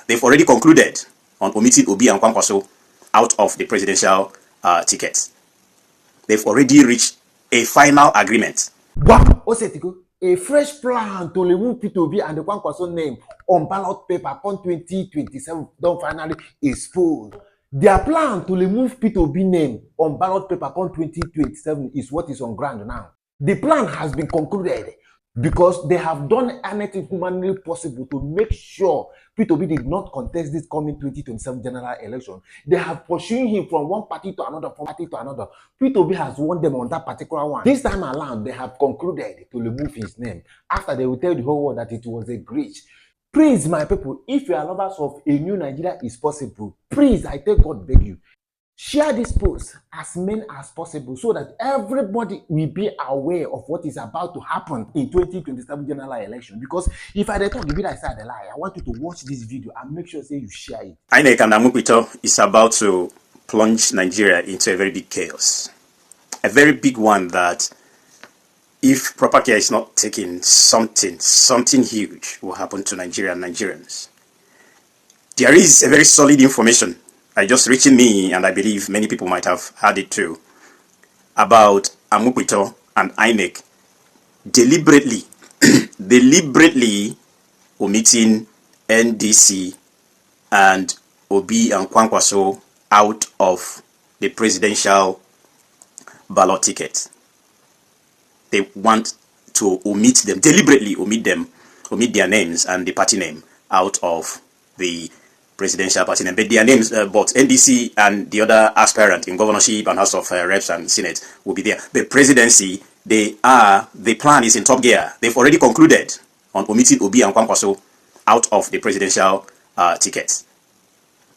they've already concluded on omitting Obi and Kwankwaso out of the presidential tickets. They've already reached a final agreement. Wow, a fresh plan to remove Peter Obi and the Kwankwaso name on ballot paper on 2027 don't finally exposed. Their plan to remove Peter Obi name on ballot paper on 2027 is what is on ground now. The plan has been concluded because they have done anything humanly possible to make sure Peter Obi did not contest this coming 2027 general election. They have pursued him from one party to another, from party to another. Peter Obi has won them on that particular one. This time around, they have concluded to remove his name after they will tell the whole world that it was a glitch. Please, my people, if you are lovers of a new Nigeria is possible, please, I tell God beg you, share this post as many as possible so that everybody will be aware of what is about to happen in 2027 general election. Because if I talk, if I say a lie, I want you to watch this video and make sure say you share it. INEC and Amupito is about to plunge Nigeria into a very big chaos. A very big one that, if proper care is not taken, something huge will happen to Nigeria and Nigerians. There is a very solid information just reaching me, and I believe many people might have had it too, about Amupito and INEC deliberately omitting NDC and Obi and Kwankwaso out of the presidential ballot ticket. They want to omit them, deliberately omit their names and the party name out of the presidential party name. But their names, both NDC and the other aspirant in governorship and House of Reps and Senate will be there. The presidency, the plan is in top gear. They've already concluded on omitting Obi and Kwankwaso out of the presidential tickets.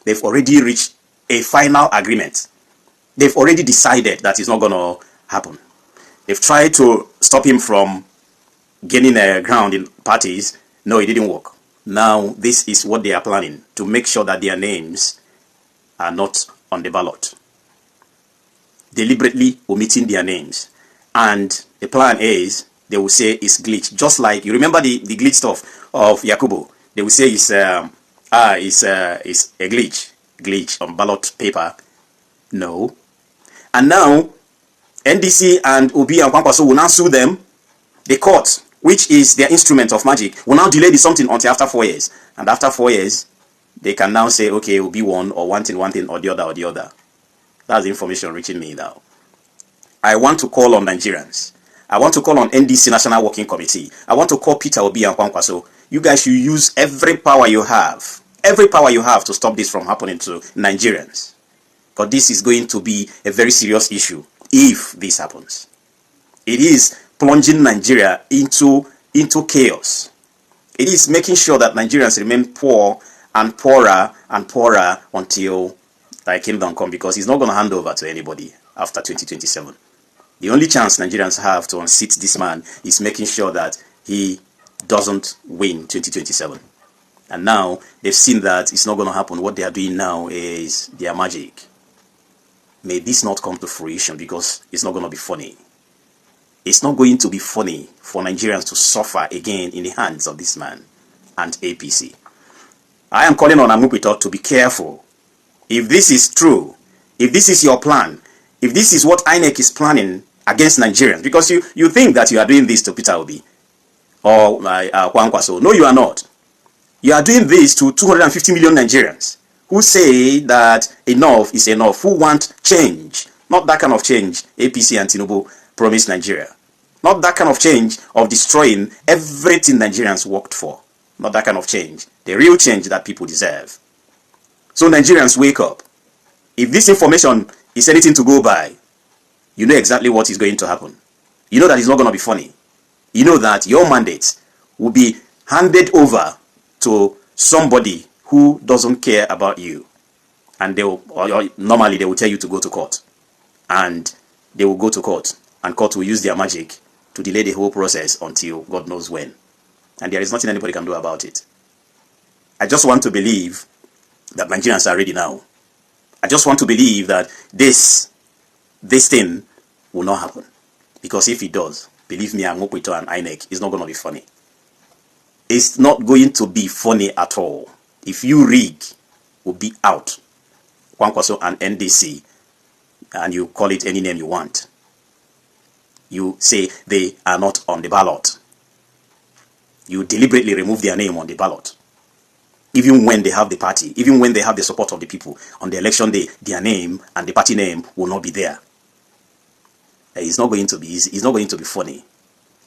They've already reached a final agreement. They've already decided that it's not going to happen. They've tried to stop him from gaining ground in parties. No, it didn't work. Now, this is what they are planning, to make sure that their names are not on the ballot. Deliberately omitting their names. And the plan is, they will say it's glitch. Just like, you remember the glitch stuff of Yakubu. They will say it's a glitch on ballot paper. No. And now, NDC and Obi and Kwankwaso will now sue them. The court, which is their instrument of magic, will now delay the something until after 4 years. And after 4 years, they can now say, okay, Obi won, or one thing, or the other. That's the information reaching me now. I want to call on Nigerians. I want to call on NDC National Working Committee. I want to call Peter Obi and Kwankwaso. You guys should use every power you have. Every power you have to stop this from happening to Nigerians. Because this is going to be a very serious issue if this happens. It is plunging Nigeria into chaos. It is making sure that Nigerians remain poor and poorer until thy kingdom come, because he's not going to hand over to anybody after 2027. The only chance Nigerians have to unseat this man is making sure that he doesn't win 2027. And now they've seen that it's not going to happen. What they are doing now is their magic. May this not come to fruition, because it's not going to be funny. It's not going to be funny for Nigerians to suffer again in the hands of this man and APC. I am calling on Amupito to be careful. If this is true, if this is your plan, if this is what INEC is planning against Nigerians, because you think that you are doing this to Peter Obi or Kwankwaso. No, you are not. You are doing this to 250 million Nigerians who say that enough is enough, who want change. Not that kind of change APC and Tinubu promised Nigeria. Not that kind of change of destroying everything Nigerians worked for. Not that kind of change. The real change that people deserve. So Nigerians, wake up. If this information is anything to go by, you know exactly what is going to happen. You know that it's not going to be funny. You know that your mandate will be handed over to somebody who doesn't care about you. And normally they will tell you to go to court. And they will go to court. And court will use their magic to delay the whole process until God knows when. And there is nothing anybody can do about it. I just want to believe that Nigerians are ready now. I just want to believe that this thing will not happen. Because if it does, believe me, Amupito and INEC, it's not going to be funny. It's not going to be funny at all. If you rig, will be out. Kwankwaso and NDC, and you call it any name you want. You say they are not on the ballot. You deliberately remove their name on the ballot. Even when they have the party, even when they have the support of the people, on the election day, their name and the party name will not be there. It's not going to be easy. It's not going to be funny,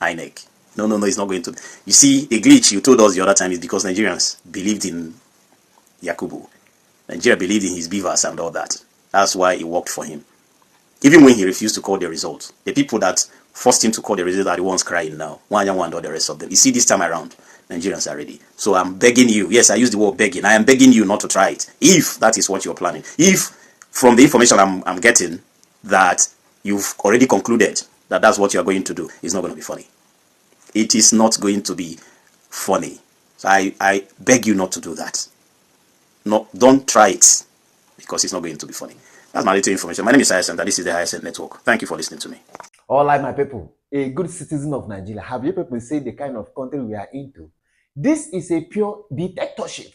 INEC. No, it's not going to. You see, the glitch you told us the other time is because Nigerians believed in Yakubu. Nigeria believed in his beavers and all that. That's why it worked for him. Even when he refused to call the results, the people that forced him to call the results are the ones crying now. One and all the rest of them. You see, this time around, Nigerians are ready. So I'm begging you. Yes, I use the word begging. I am begging you not to try it. If that is what you're planning. If from the information I'm getting that you've already concluded that that's what you're going to do, it's not going to be funny. It is not going to be funny. So I beg you not to do that. No, don't try it, because it's not going to be funny. That's my little information. My name is Hyacinth, and this is the Hyacinth Network. Thank you for listening to me. All right, my people, a good citizen of Nigeria. Have you people seen the kind of country we are into? This is a pure dictatorship.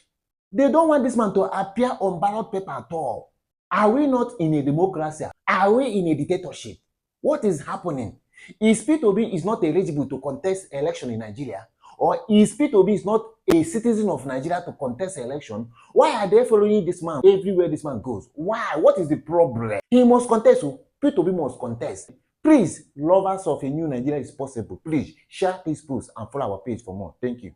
They don't want this man to appear on ballot paper at all. Are we not in a democracy? Are we in a dictatorship? What is happening? Is Peter Obi is not eligible to contest election in Nigeria? Or is Peter Obi is not a citizen of Nigeria to contest election? Why are they following this man everywhere this man goes? Why? What is the problem? He must contest. Peter Obi must contest. Please, lovers of a new Nigeria is possible. Please share this post and follow our page for more. Thank you.